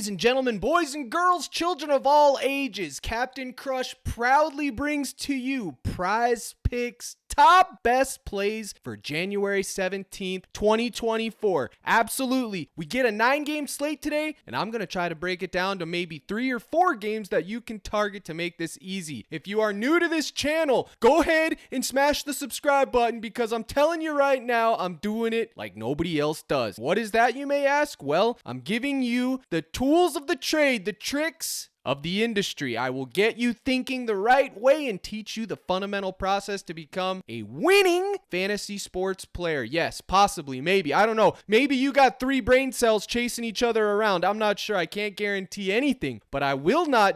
Ladies and gentlemen, boys and girls, children of all ages, Captain Crush proudly brings to you PrizePicks top best plays for January 17th, 2024. Absolutely. We get a 9-game slate today, and I'm going to try to break it down to maybe 3 or 4 games that you can target to make this easy. If you are new to this channel, go ahead and smash the subscribe button because I'm telling you right now, I'm doing it like nobody else does. What is that, you may ask? Well, I'm giving you the tools of the trade, the tricks of the industry. I will get you thinking the right way and teach you the fundamental process to become a winning fantasy sports player. Yes, possibly, maybe. I don't know. Maybe you got 3 brain cells chasing each other around. I'm not sure. I can't guarantee anything. But I won't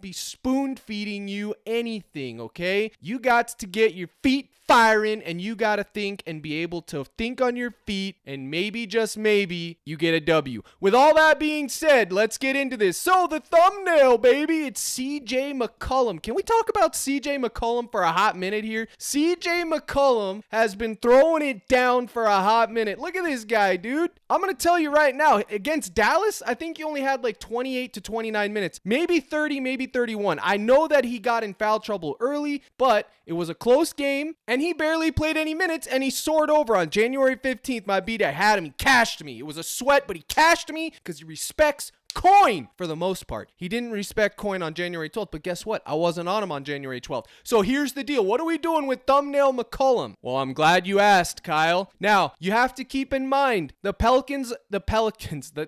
be spoon feeding you anything, okay? You got to get your feet firing, and you got to think and be able to think on your feet, and maybe, just maybe, you get a W. With all that being said, let's get into this. So the thumbnail, baby, it's CJ McCullum. Can we talk about CJ McCullum for a hot minute here? CJ McCullum has been throwing it down for a hot minute. Look at this guy, dude. I'm going to tell you right now, against Dallas, I think he only had like 28 to 29 minutes, maybe 30, maybe 31. I know that he got in foul trouble early, but it was a close game, and he barely played any minutes, and he soared over on January 15th. My beat, I had him. He cashed me. It was a sweat, but he cashed me because he respects coin for the most part. He didn't respect coin on January 12th, but guess what? I wasn't on him on January 12th. So here's the deal. What are we doing with thumbnail McCullum? Well, I'm glad you asked, Kyle. Now, you have to keep in mind, the Pelicans, did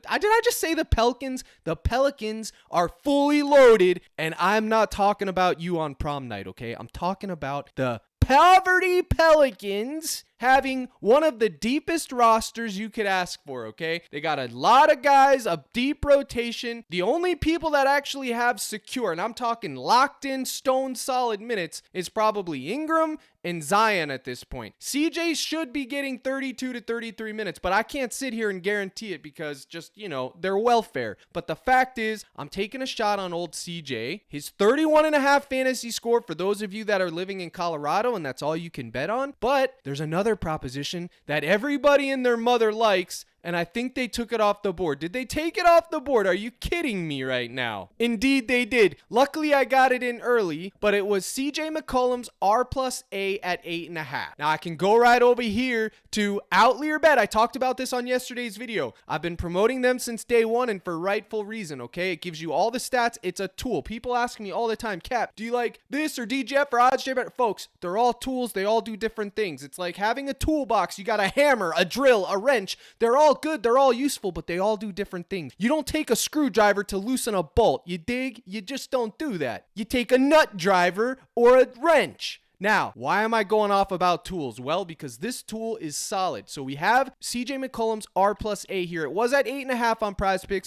I just say the Pelicans? The Pelicans are fully loaded, and I'm not talking about you on prom night, okay? I'm talking about the Poverty Pelicans having one of the deepest rosters you could ask for, okay? They got a lot of guys, a deep rotation. The only people that actually have secure, and I'm talking locked in, stone solid minutes, is probably Ingram and Zion at this point. CJ should be getting 32 to 33 minutes, but I can't sit here and guarantee it because just, their welfare. But the fact is, I'm taking a shot on old CJ. His 31.5 fantasy score for those of you that are living in Colorado, and that's all you can bet on. But there's another proposition that everybody and their mother likes, and I think they took it off the board. Did they take it off the board? Are you kidding me right now? Indeed, they did. Luckily, I got it in early, but it was CJ McCollum's R+A at 8.5. Now, I can go right over here to Outlier Bet. I talked about this on yesterday's video. I've been promoting them since day one, and for rightful reason, okay? It gives you all the stats. It's a tool. People ask me all the time, Cap, do you like this or DGF or OddsJBet? Folks, they're all tools. They all do different things. It's like having a toolbox. You got a hammer, a drill, a wrench. They're all good, they're all useful, but they all do different things. You don't take a screwdriver to loosen a bolt, you dig? You just don't do that. You take a nut driver or a wrench. Now, why am I going off about tools? Well, because this tool is solid. So we have CJ McCollum's R+A here. It was at 8.5 on PrizePicks.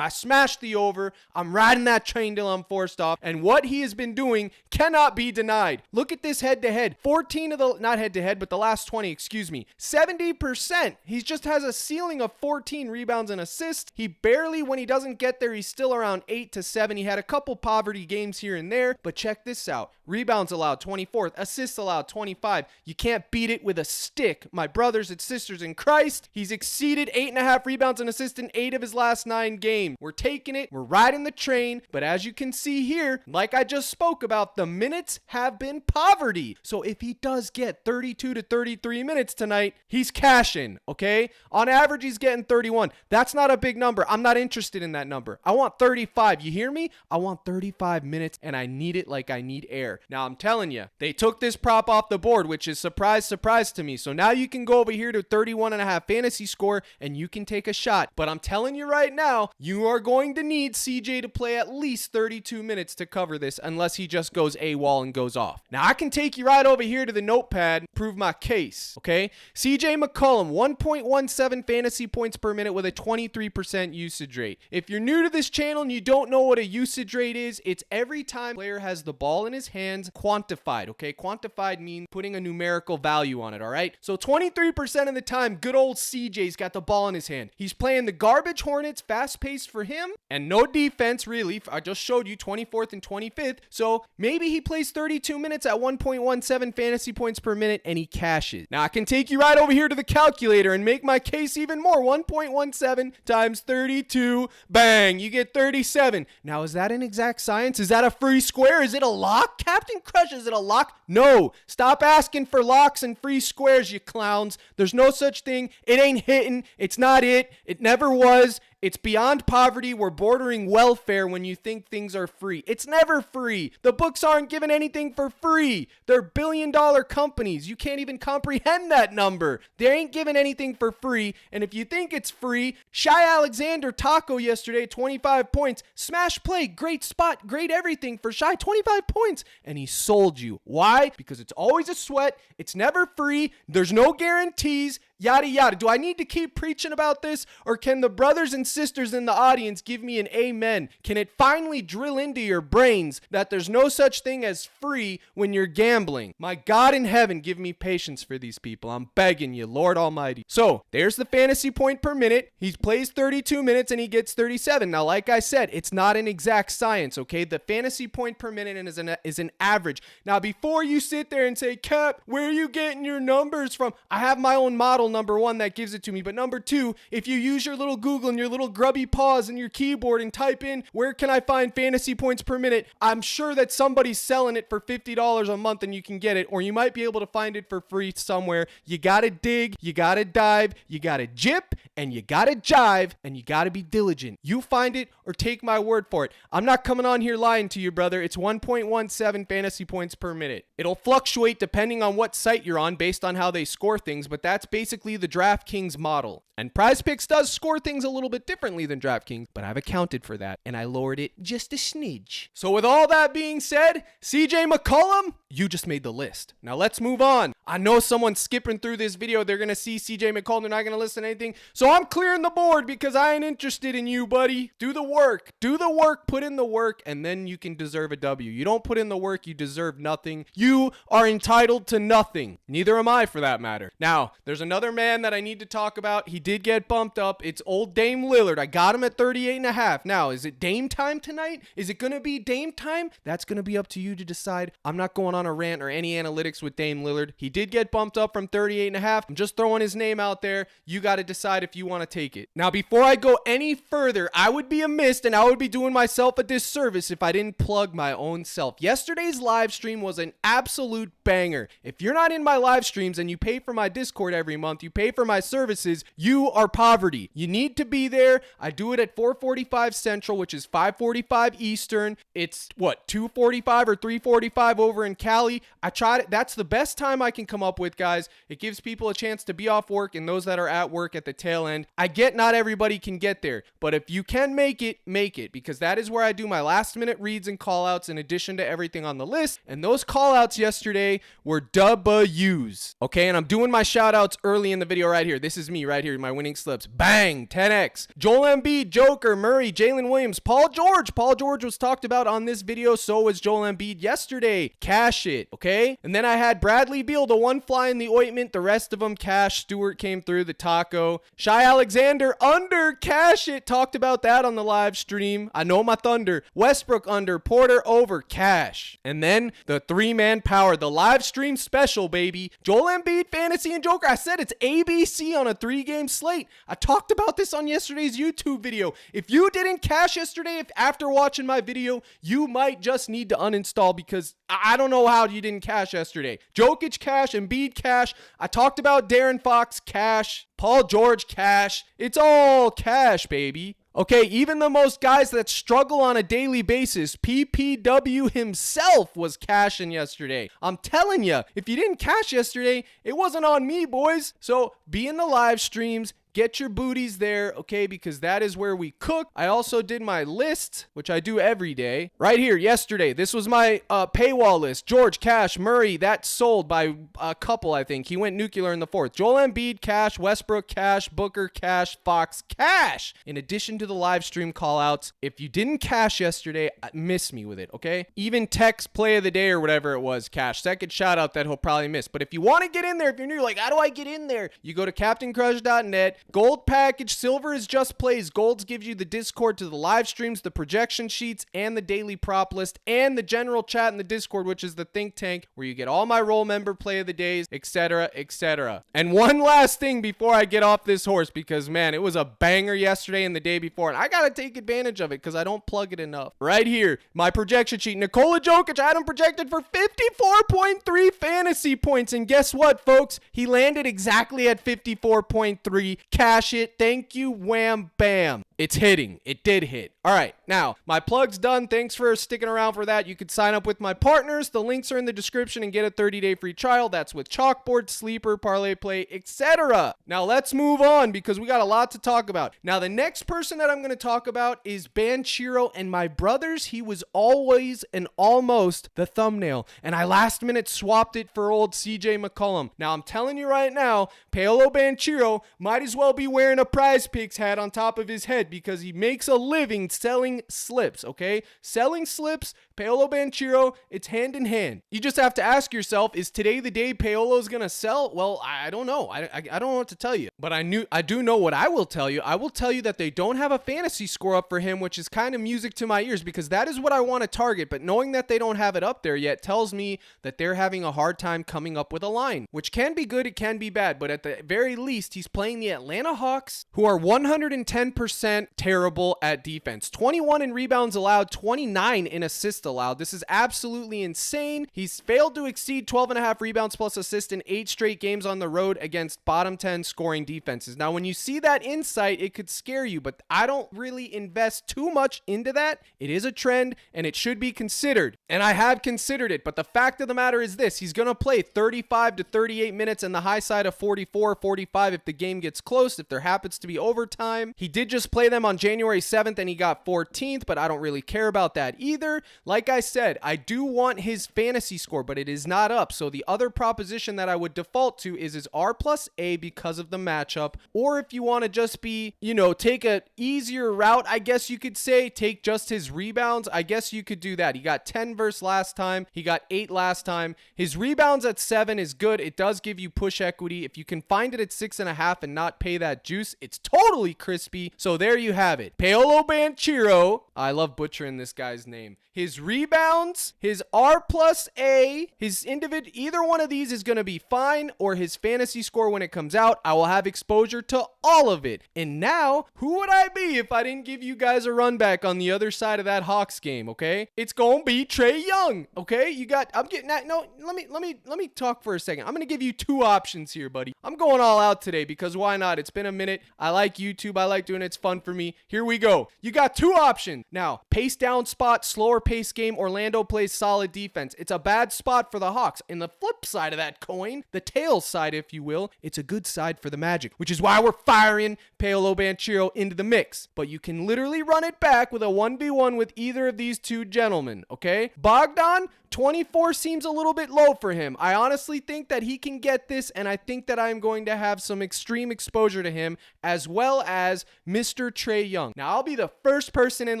I smashed the over. I'm riding that train till I'm forced off. And what he has been doing cannot be denied. Look at this head-to-head. 14 of the, not head-to-head, but the last 20, 70%. He just has a ceiling of 14 rebounds and assists. He barely, when he doesn't get there, he's still around 8 to 7. He had a couple poverty games here and there, but check this out. Rebounds allowed 24th, assists allowed 25. You can't beat it with a stick. My brothers and sisters in Christ, he's exceeded 8.5 rebounds and assists in 8 of his last 9 games. We're taking it. We're riding the train. But as you can see here, like I just spoke about, the minutes have been poverty. So if he does get 32 to 33 minutes tonight, he's cashing, okay? On average, he's getting 31. That's not a big number. I'm not interested in that number. I want 35. You hear me? I want 35 minutes, and I need it like I need air. Now, I'm telling you, they took this prop off the board, which is surprise to me. So now you can go over here to 31.5 fantasy score, and you can take a shot. But I'm telling you right now, you are going to need CJ to play at least 32 minutes to cover this unless he just goes AWOL and goes off. Now, I can take you right over here to the notepad and prove my case, okay? CJ McCullum, 1.17 fantasy points per minute with a 23% usage rate. If you're new to this channel and you don't know what a usage rate is, it's every time a player has the ball in his hands quantified, okay? Quantified means putting a numerical value on it, all right? So 23% of the time, good old CJ's got the ball in his hand. He's playing the garbage Hornets, fast fast pace for him and no defense, really. I just showed you 24th and 25th. So maybe he plays 32 minutes at 1.17 fantasy points per minute and he cashes. Now I can take you right over here to the calculator and make my case even more. 1.17 times 32, bang, you get 37. Now, is that an exact science? Is that a free square? Is it a lock? Captain Crush, is it a lock? No. Stop asking for locks and free squares, you clowns. There's no such thing. It ain't hitting. It's not it. It never was. It's beyond poverty. We're bordering welfare when you think things are free. It's never free. The books aren't giving anything for free. They're billion-dollar companies. You can't even comprehend that number. They ain't giving anything for free. And if you think it's free, Shai Alexander taco yesterday, 25 points. Smash play, great spot, great everything for Shai, 25 points. And he sold you. Why? Because it's always a sweat. It's never free. There's no guarantees. Yada, yada. Do I need to keep preaching about this? Or can the brothers and sisters in the audience give me an amen? Can it finally drill into your brains that there's no such thing as free when you're gambling? My God in heaven, give me patience for these people. I'm begging you, Lord Almighty. So there's the fantasy point per minute. He plays 32 minutes and he gets 37. Now, like I said, it's not an exact science, okay? The fantasy point per minute is an average. Now, before you sit there and say, Cap, where are you getting your numbers from? I have my own model, number one, that gives it to me. But number two, if you use your little Google and your little grubby paws and your keyboard and type in, where can I find fantasy points per minute? I'm sure that somebody's selling it for $50 a month and you can get it, or you might be able to find it for free somewhere. You gotta dig, you gotta dive, you gotta jip, and you gotta jive, and you gotta be diligent. You find it or take my word for it. I'm not coming on here lying to you, brother. It's 1.17 fantasy points per minute. It'll fluctuate depending on what site you're on based on how they score things, but that's basically the DraftKings model. And PrizePicks does score things a little bit differently than DraftKings, but I've accounted for that, and I lowered it just a smidge. So with all that being said, CJ McCullum, you just made the list. Now let's move on. I know someone's skipping through this video. They're going to see CJ McCullum. They're not going to listen to anything. So I'm clearing the board because I ain't interested in you, buddy. Do the work. Do the work. Put in the work, and then you can deserve a W. You don't put in the work, you deserve nothing. You are entitled to nothing. Neither am I, for that matter. Now, there's another man that I need to talk about. He did get bumped up. It's old Dame Lillard. I got him at 38.5. Now, is it Dame time tonight? Is it going to be Dame time? That's going to be up to you to decide. I'm not going on a rant or any analytics with Dame Lillard. He did get bumped up from 38.5. I'm just throwing his name out there. You got to decide if you want to take it. Now, before I go any further, I would be amiss and I would be doing myself a disservice if I didn't plug my own self. Yesterday's live stream was an absolute banger. If you're not in my live streams and you pay for my Discord every month, you pay for my services, you are poverty. You need to be there. I do it at 4:45 Central, which is 5:45 Eastern. It's what, 2:45 or 3:45 over in Cali. I tried it. That's the best time I can come up with, guys. It gives people a chance to be off work and those that are at work at the tail end. I get not everybody can get there, but if you can make it, because that is where I do my last minute reads and call outs in addition to everything on the list. And those call outs yesterday were W's. Okay, and I'm doing my shout outs early in the video right here. This is me right here, my winning slips. Bang, 10x. Joel Embiid, Joker, Murray, Jalen Williams, Paul George. Paul George was talked about on this video. So was Joel Embiid yesterday. Cash it, okay? And then I had Bradley Beal, the one fly in the ointment. The rest of them cash. Stewart came through, the taco. Shai Alexander under, cash it. Talked about that on the live stream. I know my thunder. Westbrook under, Porter over, cash. And then the three-man power, the live stream special, baby. Joel Embiid, Fantasy, and Joker. I said it's ABC on a 3-game slate. I talked about this on yesterday's YouTube video. If you didn't cash yesterday, after watching my video, you might just need to uninstall because I don't know how you didn't cash yesterday. Jokic cash, Embiid cash. I talked about Darren Fox cash, Paul George cash. It's all cash, baby. Okay, even the most guys that struggle on a daily basis, PPW himself was cashing yesterday. I'm telling you, if you didn't cash yesterday, it wasn't on me, boys. So be in the live streams. Get your booties there, okay, because that is where we cook. I also did my list, which I do every day. Right here, yesterday, this was my paywall list. George, cash, Murray, that sold by a couple, I think. He went nuclear in the fourth. Joel Embiid, cash, Westbrook, cash, Booker, cash, Fox, cash. In addition to the live stream call-outs, if you didn't cash yesterday, miss me with it, okay? Even text play of the day or whatever it was, cash. Second shout-out that he'll probably miss. But if you want to get in there, if you're new, like, how do I get in there? You go to CaptainCrush.net. Gold package. Silver is just plays. Golds gives you the Discord to the live streams, the projection sheets, and the daily prop list, and the general chat in the Discord, which is the think tank, where you get all my role member play of the days, etc., etc. And one last thing before I get off this horse, because man, it was a banger yesterday and the day before, and I gotta take advantage of it because I don't plug it enough. Right here, my projection sheet. Nikola Jokic, I had him projected for 54.3 fantasy points, and guess what, folks? He landed exactly at 54.3. Cash it. Thank you. Wham bam. It's hitting. It did hit. All right. Now, my plug's done. Thanks for sticking around for that. You could sign up with my partners. The links are in the description and get a 30-day free trial. That's with Chalkboard, Sleeper, Parlay Play, etc. Now, let's move on because we got a lot to talk about. Now, the next person that I'm going to talk about is Banchero, and my brothers. He was always and almost the thumbnail, and I last minute swapped it for old CJ McCullum. Now, I'm telling you right now, Paolo Banchero might as well be wearing a PrizePicks hat on top of his head because he makes a living selling slips, okay? Selling slips, Paolo Banchero, it's hand in hand. You just have to ask yourself, is today the day Paolo's gonna sell? Well, I don't know. I don't know what to tell you. But I do know what I will tell you. I will tell you that they don't have a fantasy score up for him, which is kind of music to my ears because that is what I want to target. But knowing that they don't have it up there yet tells me that they're having a hard time coming up with a line, which can be good, it can be bad. But at the very least, he's playing the Atlanta Hawks, who are 110% terrible at defense. 21 in rebounds allowed, 29 in assists allowed. This is absolutely insane. He's failed to exceed 12.5 rebounds plus assists in 8 straight games on the road against bottom 10 scoring defenses. Now, when you see that insight, it could scare you, but I don't really invest too much into that. It is a trend, and it should be considered, and I have considered it, but the fact of the matter is this. He's going to play 35 to 38 minutes and the high side of 44, 45 if the game gets close, if there happens to be overtime. He did just play them on January 7th, and he got 14th, but I don't really care about that either. Like I said, I do want his fantasy score, but it is not up. So the other proposition that I would default to is his R plus A because of the matchup. Or if you want to just be, take a easier route, I guess you could say, take just his rebounds. I guess you could do that. He got 10 versus last time. He got 8 last time. His rebounds at 7 is good. It does give you push equity. If you can find it at 6.5 and not pay that juice, it's totally crispy. So there you have it. Paolo Banchero. I love butchering this guy's name. His rebounds, his R plus A, his individual, either one of these is going to be fine, or his fantasy score when it comes out. I will have exposure to all of it. And now, who would I be if I didn't give you guys a run back on the other side of that Hawks game, okay? It's going to be Trey Young, okay? Let me talk for a second. I'm going to give you 2 options here, buddy. I'm going all out today because why not? It's been a minute. I like YouTube. I like doing it. It's fun for me. Here we go. You got 2 options. Now, pace down spot, slower pace game. Orlando plays solid defense. It's a bad spot for the Hawks. In the flip side of that coin, the tail side, if you will, it's a good side for the Magic, which is why we're firing Paolo Banchero into the mix. But you can literally run it back with a 1v1 with either of these 2 gentlemen, okay? Bogdan, 24 seems a little bit low for him. I honestly think that he can get this, and I think that I'm going to have some extreme exposure to him, as well as Mr. Trey Young. Now, I'll be the first person in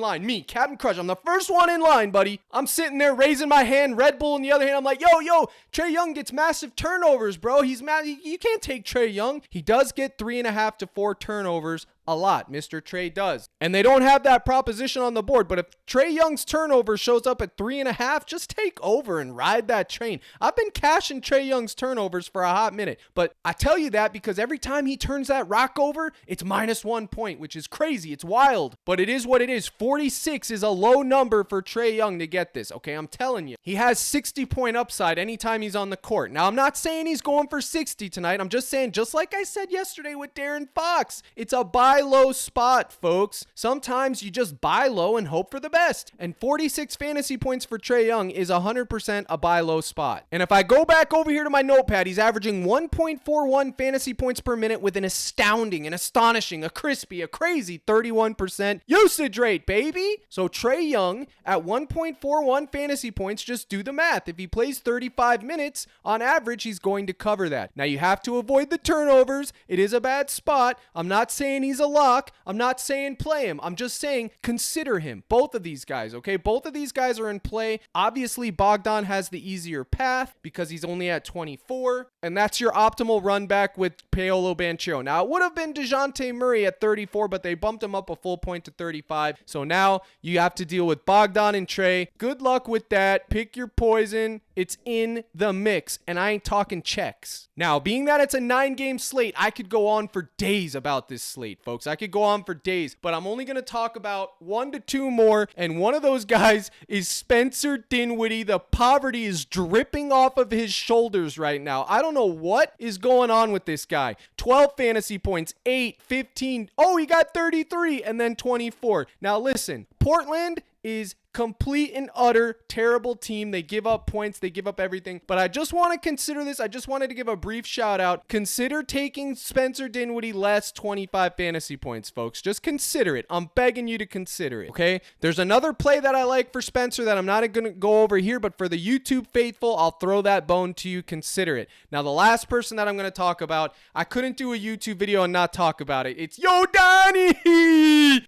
line. Me, Captain Crush, I'm the first one in line, buddy. I'm sitting there raising my hand, Red Bull in the other hand. I'm like, yo, Trey Young gets massive turnovers, bro. He's mad. You can't take Trey Young. He does get 3.5 to 4 turnovers a lot. Mr. Trey does. And they don't have that proposition on the board. But if Trey Young's turnover shows up at 3.5, just take over and ride that train. I've been cashing Trey Young's turnovers for a hot minute. But I tell you that because every time he turns that rock over, it's -1 point, which is crazy. It's wild. But it is what it is. 46 is a low number for Trey Young to get this. Okay, I'm telling you. He has 60-point upside anytime he's on the court. Now, I'm not saying he's going for 60 tonight. I'm just saying, just like I said yesterday with Darren Fox, it's a buy low spot, folks. Sometimes you just buy low and hope for the best. And 46 fantasy points for Trey Young is 100% a buy low spot. And if I go back over here to my notepad, he's averaging 1.41 fantasy points per minute with an astounding, an astonishing, a crispy, a crazy 31% usage rate, baby. So Trey Young at 1.41 fantasy points, just do the math. If he plays 35 minutes, on average, he's going to cover that. Now, you have to avoid the turnovers. It is a bad spot. I'm not saying he's a lock. I'm not saying play him. I'm just saying consider him. Both of these guys, okay? Both of these guys are in play. Obviously, Bogdan has the easier path because he's only at 24, and that's your optimal run back with Paolo Banchero. Now, it would have been DeJounte Murray at 34, but they bumped him up a full point to 35. So now you have to deal with Bogdan and Trey. Good luck with that. Pick your poison. It's in the mix, and I ain't talking checks. Now, being that it's a 9-game slate, I could go on for days about this slate, folks. I could go on for days, but I'm only going to talk about 1 to 2 more, and one of those guys is Spencer Dinwiddie. The poverty is dripping off of his shoulders right now. I don't know what is going on with this guy. 12 fantasy points, 8, 15. Oh, he got 33, and then 24. Now, listen, Portland is complete and utter terrible team. They give up points. They give up everything. But I just want to consider this. I just wanted to give a brief shout out. Consider taking Spencer Dinwiddie less 25 fantasy points, folks. Just consider it. I'm begging you to consider it, okay? There's another play that I like for Spencer that I'm not going to go over here, but for the YouTube faithful, I'll throw that bone to you. Consider it. Now, the last person that I'm going to talk about, I couldn't do a YouTube video and not talk about it. It's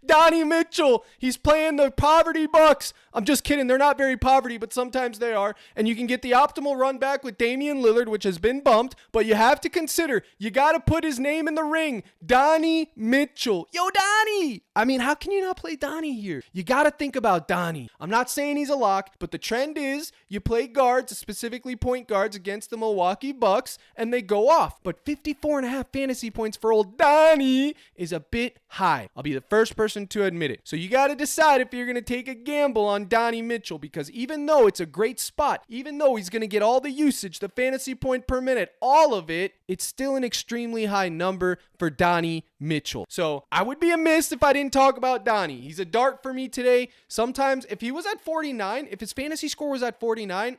Donnie Mitchell. He's playing the poverty Bucks. I'm just kidding. They're not very poverty, but sometimes they are. And you can get the optimal run back with Damian Lillard, which has been bumped. But you have to consider, you got to put his name in the ring. Donnie Mitchell. Yo, Donnie. I mean, how can you not play Donnie here? You got to think about Donnie. I'm not saying he's a lock, but the trend is you play guards, specifically point guards, against the Milwaukee Bucks, and they go off. But 54.5 fantasy points for old Donnie is a bit high. I'll be the first person to admit it. So you got to decide if you're going to take a gamble on Donnie Mitchell, because even though it's a great spot, even though he's going to get all the usage, the fantasy point per minute, all of it, it's still an extremely high number for Donnie Mitchell. So I would be amiss if I didn't talk about Donnie. He's a dart for me today. Sometimes if he was at 49, if his fantasy score was at 49,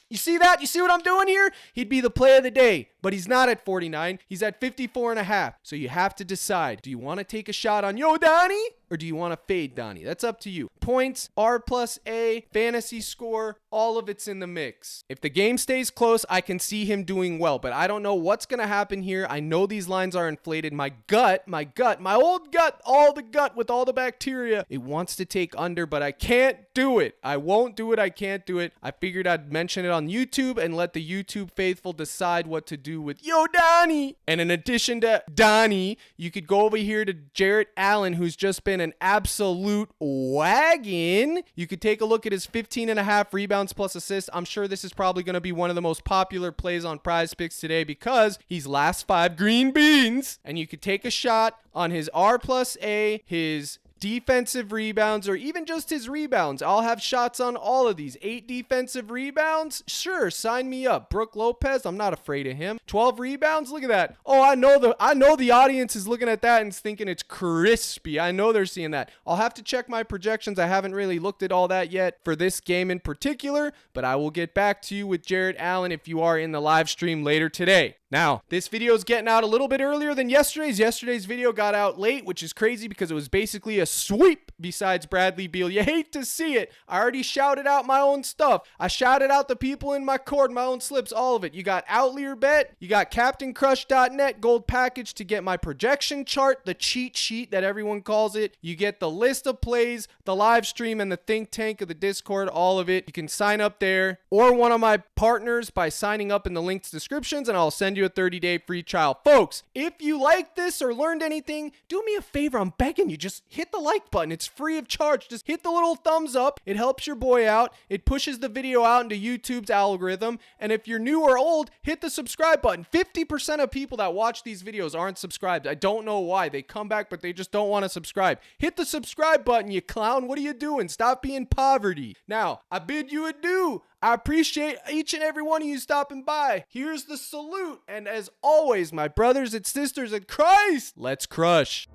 you see that? You see what I'm doing here? He'd be the play of the day, but he's not at 49. He's at 54.5. So you have to decide, do you want to take a shot on Yo Donnie, or do you want to fade Donnie? That's up to you. Points, R+A, fantasy score, all of it's in the mix. If the game stays close, I can see him doing well, but I don't know what's going to happen here. I know these lines are inflated. My old gut, all the gut with all the bacteria, it wants to take under, but I can't do it. I won't do it. I can't do it. I figured I'd mention it on YouTube and let the YouTube faithful decide what to do with Yo Donnie. And in addition to Donnie, you could go over here to Jarrett Allen, who's just been an absolute wagon. You could take a look at his 15.5 rebounds plus assists. I'm sure this is probably going to be one of the most popular plays on PrizePicks today because he's last 5 green beans. And you could take a shot on his R+A, his defensive rebounds, or even just his rebounds. I'll have shots on all of these. 8 defensive rebounds? Sure, sign me up. Brook Lopez, I'm not afraid of him. 12 rebounds? Look at that. Oh, I know the audience is looking at that and thinking it's crispy. I know they're seeing that. I'll have to check my projections. I haven't really looked at all that yet for this game in particular, but I will get back to you with Jarrett Allen if you are in the live stream later today. Now, this video is getting out a little bit earlier than yesterday's. Yesterday's video got out late, which is crazy because it was basically a sweep besides Bradley Beal. You hate to see it. I already shouted out my own stuff. I shouted out the people in my cord, my own slips, all of it. You got Outlier Bet. You got CaptainCrush.net gold package to get my projection chart, the cheat sheet that everyone calls it. You get the list of plays, the live stream, and the think tank of the Discord, all of it. You can sign up there or one of my partners by signing up in the links descriptions, and I'll send you a 30-day free trial. Folks, if you like this or learned anything, do me a favor. I'm begging you. Just hit the like button. It's free of charge. Just hit the little thumbs up. It helps your boy out. It pushes the video out into YouTube's algorithm. And if you're new or old, hit the subscribe button. 50% of people that watch these videos aren't subscribed. I don't know why. They come back, but they just don't want to subscribe. Hit the subscribe button, you clown. What are you doing? Stop being poverty. Now, I bid you adieu. I appreciate each and every one of you stopping by. Here's the salute. And as always, my brothers and sisters in Christ, let's crush.